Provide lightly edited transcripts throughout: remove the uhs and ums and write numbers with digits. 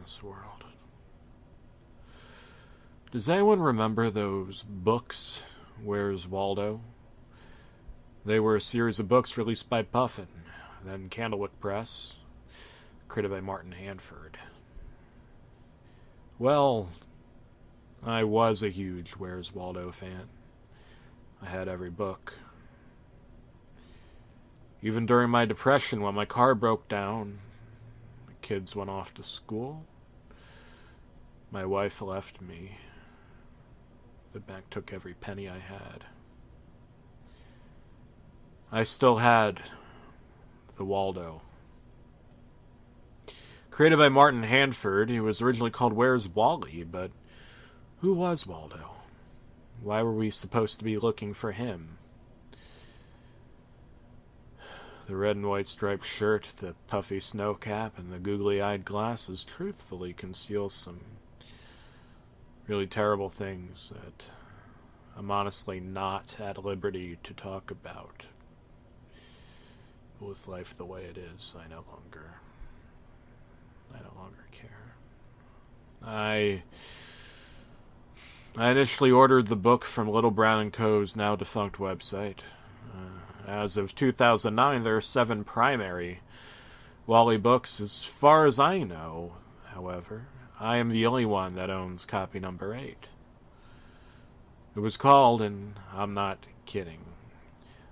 this world. Does anyone remember those books, Where's Waldo? They were a series of books released by Puffin, then Candlewick Press, created by Martin Handford. Well, I was a huge Where's Waldo fan. I had every book. Even during my depression, when my car broke down, the kids went off to school, my wife left me. The bank took every penny I had. I still had the Waldo. Created by Martin Handford, he was originally called Where's Wally, but who was Waldo? Why were we supposed to be looking for him? The red and white striped shirt, the puffy snow cap, and the googly-eyed glasses truthfully conceal some really terrible things that I'm honestly not at liberty to talk about. But with life the way it is, I no longer care. I initially ordered the book from Little Brown & Co.'s now defunct website. As of 2009, there are 7 primary Wally books. As far as I know, however, I am the only one that owns copy number 8. It was called, and I'm not kidding,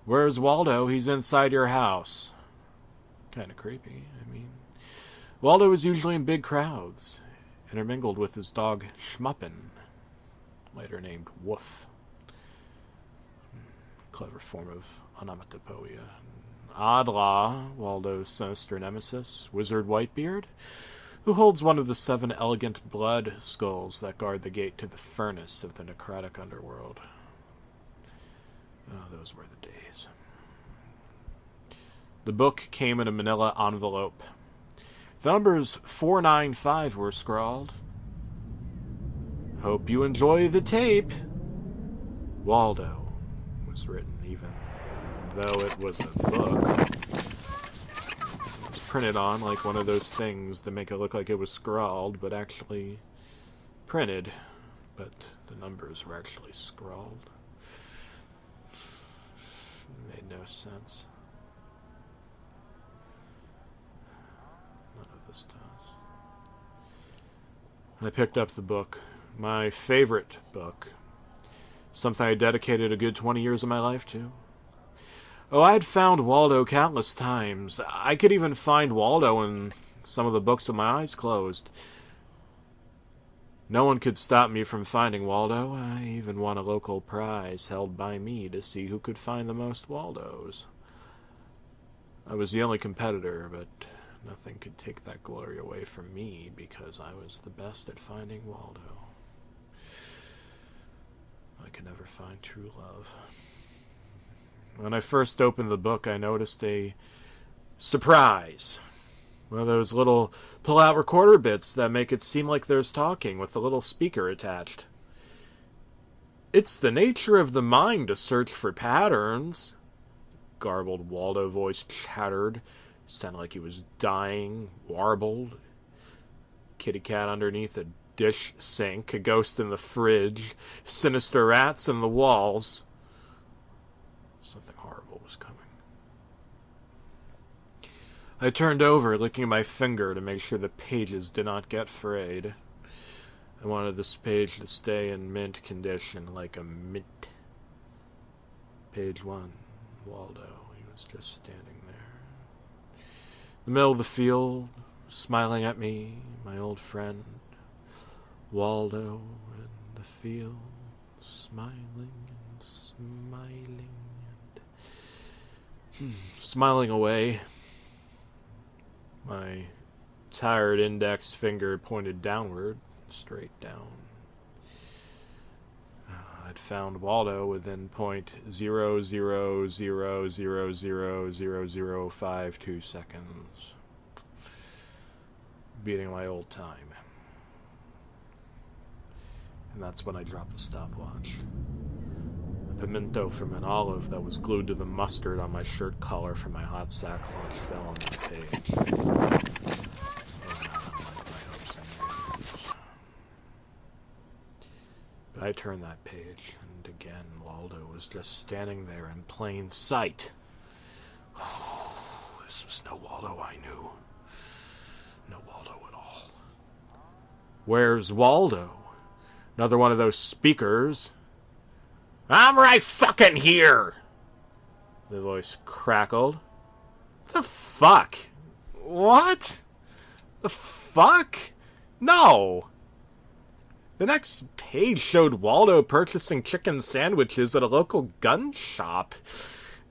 Where's Waldo? He's inside your house. Kind of creepy, I mean. Waldo was usually in big crowds, intermingled with his dog Schmuppin, later named Woof. Clever form of onomatopoeia. Oddlaw, Waldo's sinister nemesis, Wizard Whitebeard, who holds one of the 7 elegant blood skulls that guard the gate to the furnace of the necrotic underworld. Oh, those were the days. The book came in a manila envelope. The numbers 495 were scrawled. Hope you enjoy the tape. Waldo was written, even though it was a book. It was printed on like one of those things to make it look like it was scrawled, but actually printed. But the numbers were actually scrawled. It made no sense. None of this does. I picked up the book. My favorite book. Something I dedicated a good 20 years of my life to. Oh, I had found Waldo countless times. I could even find Waldo in some of the books with my eyes closed. No one could stop me from finding Waldo. I even won a local prize held by me to see who could find the most Waldos. I was the only competitor, but nothing could take that glory away from me because I was the best at finding Waldo. I could never find true love. When I first opened the book, I noticed a surprise. One of those little pull-out recorder bits that make it seem like there's talking with a little speaker attached. It's the nature of the mind to search for patterns, garbled Waldo voice chattered. Sounded like he was dying, warbled. Kitty cat underneath a dish sink, a ghost in the fridge, sinister rats in the walls. Something horrible was coming. I turned over, licking my finger to make sure the pages did not get frayed. I wanted this page to stay in mint condition, like a mint. Page 1, Waldo. He was just standing there. In the middle of the field, smiling at me, my old friend. Waldo in the field, smiling and smiling and smiling away. My tired index finger pointed downward, straight down. I'd found Waldo within .00000000052 seconds, beating my old time. And that's when I dropped the stopwatch. A pimento from an olive that was glued to the mustard on my shirt collar from my hot sack lunch fell on the page. Oh, no, like my hopes turned that page, and again Waldo was just standing there in plain sight. Oh, this was no Waldo I knew. No Waldo at all. Where's Waldo? Another one of those speakers. I'm right fucking here! The voice crackled. The fuck? What? The fuck? No! The next page showed Waldo purchasing chicken sandwiches at a local gun shop.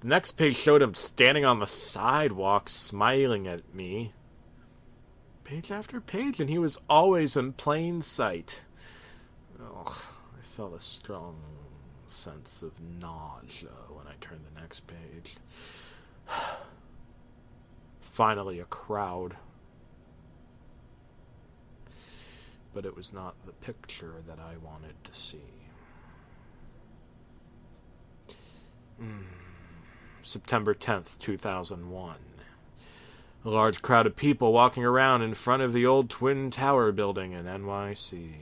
The next page showed him standing on the sidewalk smiling at me. Page after page, and he was always in plain sight. Ugh, I felt a strong sense of nausea when I turned the next page. Finally, a crowd. But it was not the picture that I wanted to see. September 10th, 2001. A large crowd of people walking around in front of the old Twin Tower building in NYC.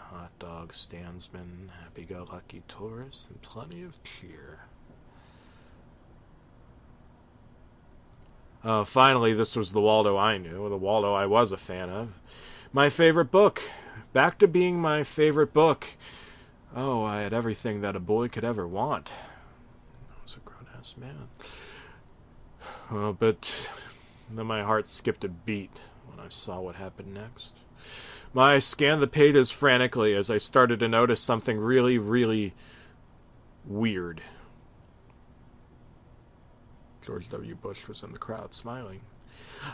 Hot dog standsmen, happy-go-lucky tourists, and plenty of cheer. Finally, this was the Waldo I knew, the Waldo I was a fan of. My favorite book. Back to being my favorite book. Oh, I had everything that a boy could ever want. I was a grown-ass man. But then my heart skipped a beat when I saw what happened next. I scanned the pages frantically as I started to notice something really, really weird. George W. Bush was in the crowd, smiling.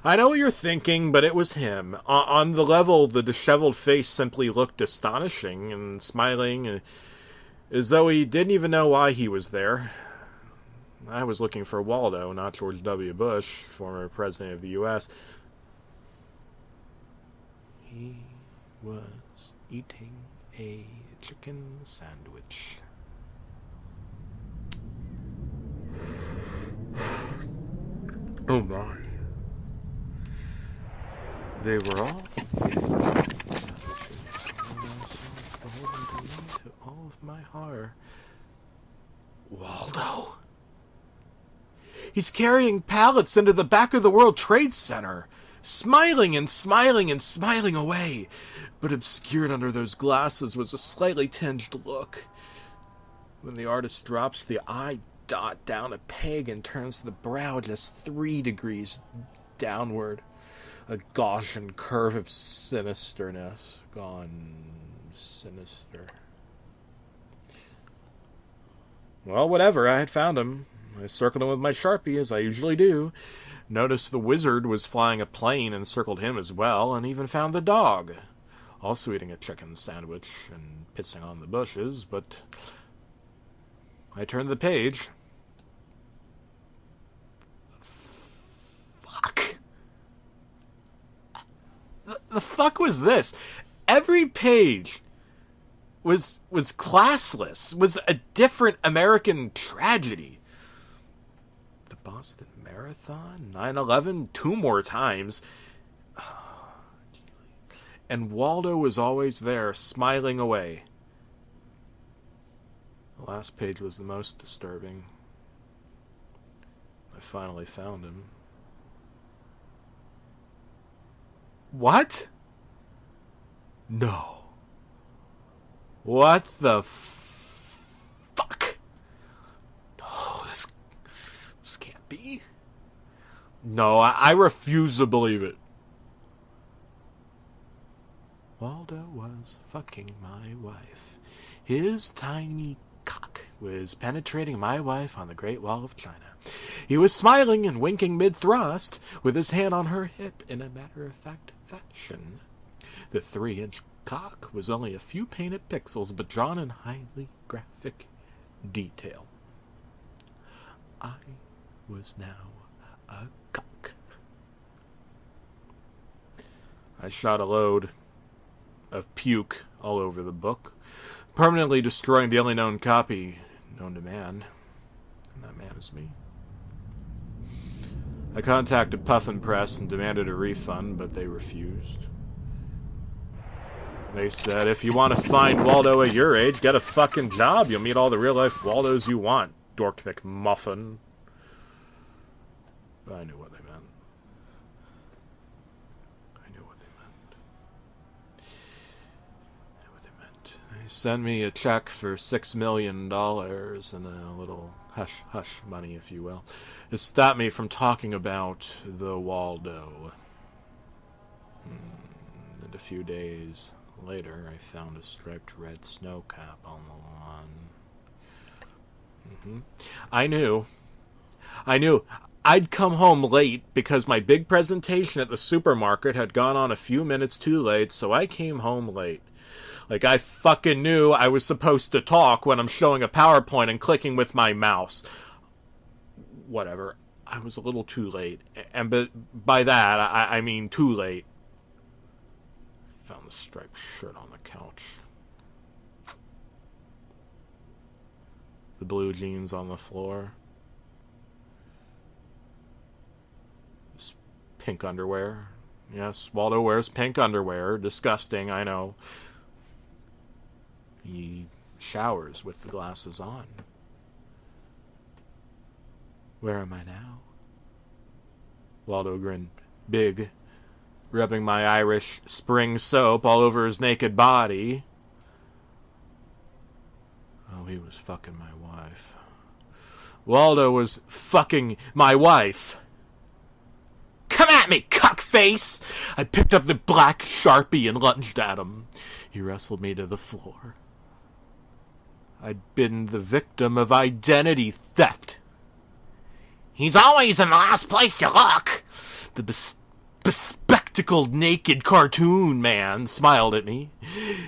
I know what you're thinking, but it was him. On the level, the disheveled face simply looked astonishing and smiling, as though he didn't even know why he was there. I was looking for Waldo, not George W. Bush, former president of the U.S. He was eating a chicken sandwich. Oh my. They were all to all of my horror. Waldo? He's carrying pallets into the back of the World Trade Center, smiling and smiling and smiling away. But obscured under those glasses was a slightly tinged look. When the artist drops the eye dot down a peg and turns the brow just 3 degrees downward, a Gaussian curve of sinisterness, gone sinister. Well, whatever, I had found him. I circled him with my Sharpie, as I usually do. Noticed the wizard was flying a plane and circled him as well, and even found the dog, also eating a chicken sandwich and pissing on the bushes, but I turned the page. Fuck. The fuck was this? Every page was classless, was a different American tragedy. The Boston Marathon, 9/11, 2 more times. And Waldo was always there, smiling away. The last page was the most disturbing. I finally found him. What? No. What the fuck? No, this can't be. No, I refuse to believe it. Waldo was fucking my wife. His tiny cock was penetrating my wife on the Great Wall of China. He was smiling and winking mid-thrust, with his hand on her hip in a matter-of-fact fashion. The 3-inch cock was only a few painted pixels, but drawn in highly graphic detail. I was now a cock. I shot a load of puke all over the book, permanently destroying the only known copy known to man. And that man is me. I contacted Puffin Press and demanded a refund, but they refused. They said, if you want to find Waldo at your age, get a fucking job. You'll meet all the real-life Waldos you want, Dork McMuffin. I knew what they meant. They sent me a check for $6 million and a little hush-hush money, if you will. It stopped me from talking about the Waldo. And a few days later, I found a striped red snowcap on the lawn. I knew I'd come home late because my big presentation at the supermarket had gone on a few minutes too late, so I came home late. Like, I fucking knew I was supposed to talk when I'm showing a PowerPoint and clicking with my mouse. Whatever. I was a little too late. And by that, I mean too late. Found the striped shirt on the couch. The blue jeans on the floor. Pink underwear. Yes, Waldo wears pink underwear. Disgusting, I know. He showers with the glasses on. Where am I now? Waldo grinned big, rubbing my Irish Spring soap all over his naked body. Oh, he was fucking my wife. Waldo was fucking my wife. Come at me, cuckface! I picked up the black Sharpie and lunged at him. He wrestled me to the floor. I'd been the victim of identity theft. He's always in the last place you look. The bespectacled naked cartoon man smiled at me.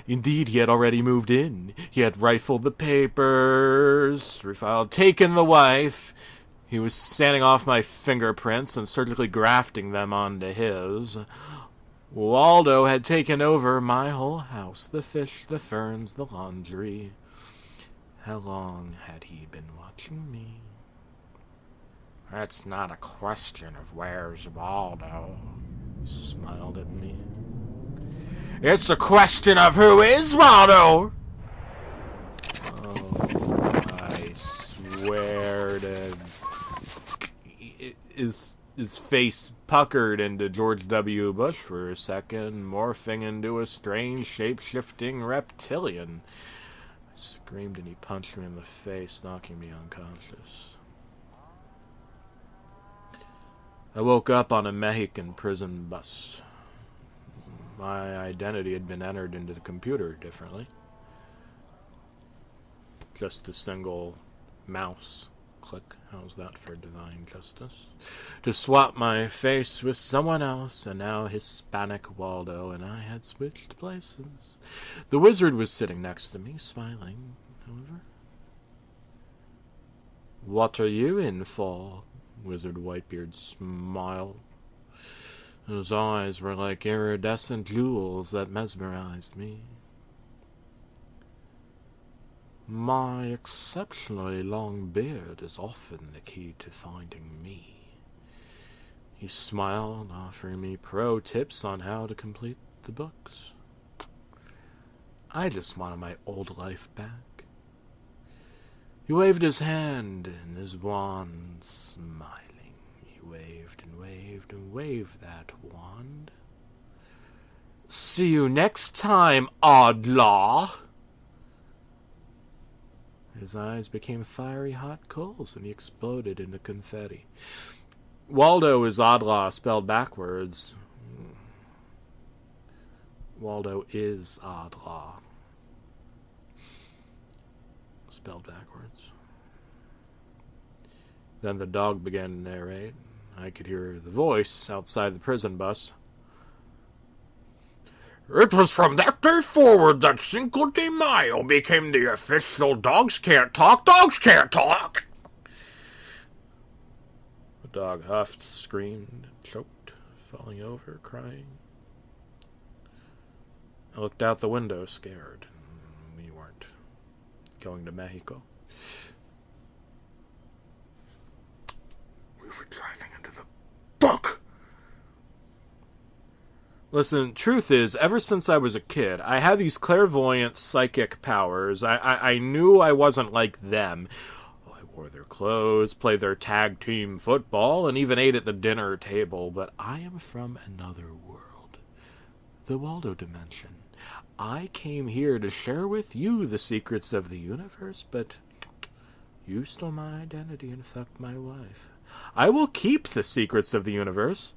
Indeed, he had already moved in. He had rifled the papers, refiled, taken the wife. He was sanding off my fingerprints and surgically grafting them onto his. Waldo had taken over my whole house, the fish, the ferns, the laundry. How long had he been watching me? It's not a question of where's Waldo, he smiled at me. It's a question of who is Waldo! Oh, I swear to... His face puckered into George W. Bush for a second, morphing into a strange, shape-shifting reptilian. I screamed and he punched me in the face, knocking me unconscious. I woke up on a Mexican prison bus. My identity had been entered into the computer differently. Just a single mouse click. How's that for divine justice? To swap my face with someone else, and now Hispanic Waldo and I had switched places. The wizard was sitting next to me, smiling, however. What are you in for? Wizard Whitebeard smiled. His eyes were like iridescent jewels that mesmerized me. My exceptionally long beard is often the key to finding me. He smiled, offering me pro tips on how to complete the books. I just wanted my old life back. He waved his hand and his wand, smiling. He waved and waved and waved that wand. See you next time, Oddlaw! His eyes became fiery hot coals, and he exploded into confetti. Waldo is Oddlaw spelled backwards. Waldo is Oddlaw spelled backwards. Then the dog began to narrate. I could hear the voice outside the prison bus. It was from that day forward that Cinco de Mayo became the official Dogs Can't Talk, Dogs Can't Talk! The dog huffed, screamed, choked, falling over, crying. I looked out the window, scared. We weren't going to Mexico. We were driving into the book! Listen, truth is, ever since I was a kid, I had these clairvoyant psychic powers. I knew I wasn't like them. I wore their clothes, played their tag team football, and even ate at the dinner table. But I am from another world. The Waldo dimension. I came here to share with you the secrets of the universe, but you stole my identity and fucked my wife. I will keep the secrets of the universe,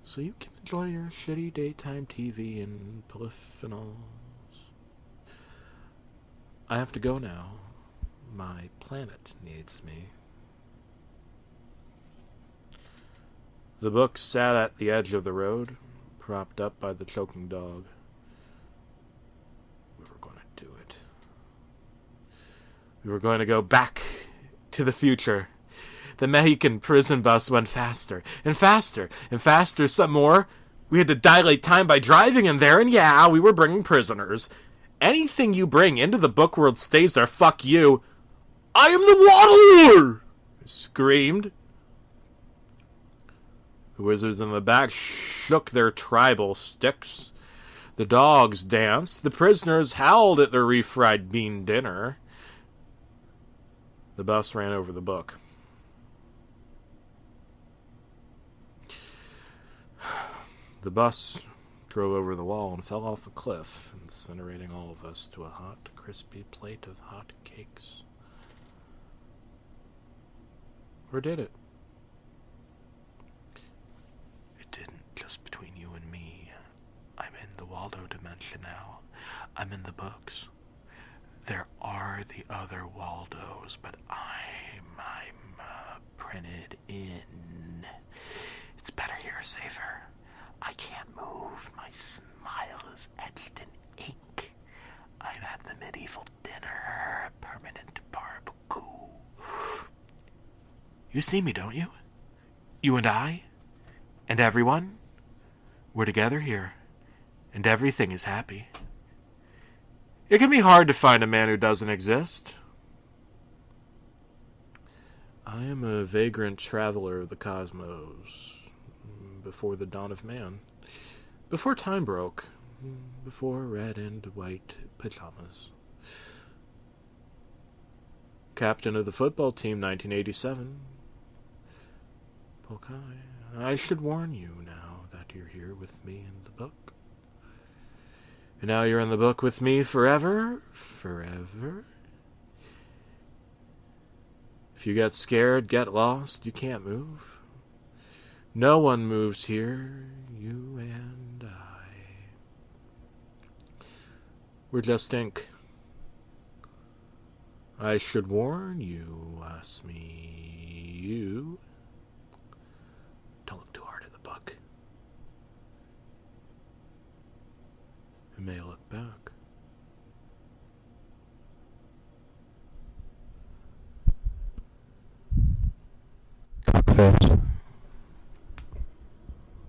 so you can enjoy your shitty daytime TV and polyphenols. I have to go now. My planet needs me. The book sat at the edge of the road, propped up by the choking dog. We were going to do it. We were going to go back to the future. The Mexican prison bus went faster, and faster, and faster some more. We had to dilate time by driving in there, and yeah, we were bringing prisoners. Anything you bring into the book world stays there, fuck you. I am the Waddler! I screamed. The wizards in the back shook their tribal sticks. The dogs danced. The prisoners howled at their refried bean dinner. The bus ran over the book. The bus drove over the wall and fell off a cliff, incinerating all of us to a hot, crispy plate of hot cakes. Or did it? It didn't, just between you and me. I'm in the Waldo dimension now. I'm in the books. There are the other Waldos, but I'm printed in. It's better here, safer. I can't move. My smile is etched in ink. I'm at the medieval dinner. Permanent barbecue. You see me, don't you? You and I? And everyone? We're together here. And everything is happy. It can be hard to find a man who doesn't exist. I am a vagrant traveler of the cosmos. Before the dawn of man. Before time broke. Before red and white pajamas. Captain of the football team, 1987. Polkai, I should warn you now that you're here with me in the book. And now you're in the book with me forever. Forever. If you get scared, get lost, you can't move. No one moves here, you and I. We're just ink. I should warn you, ask me, you. Don't look too hard at the book. It may look back. Cockface.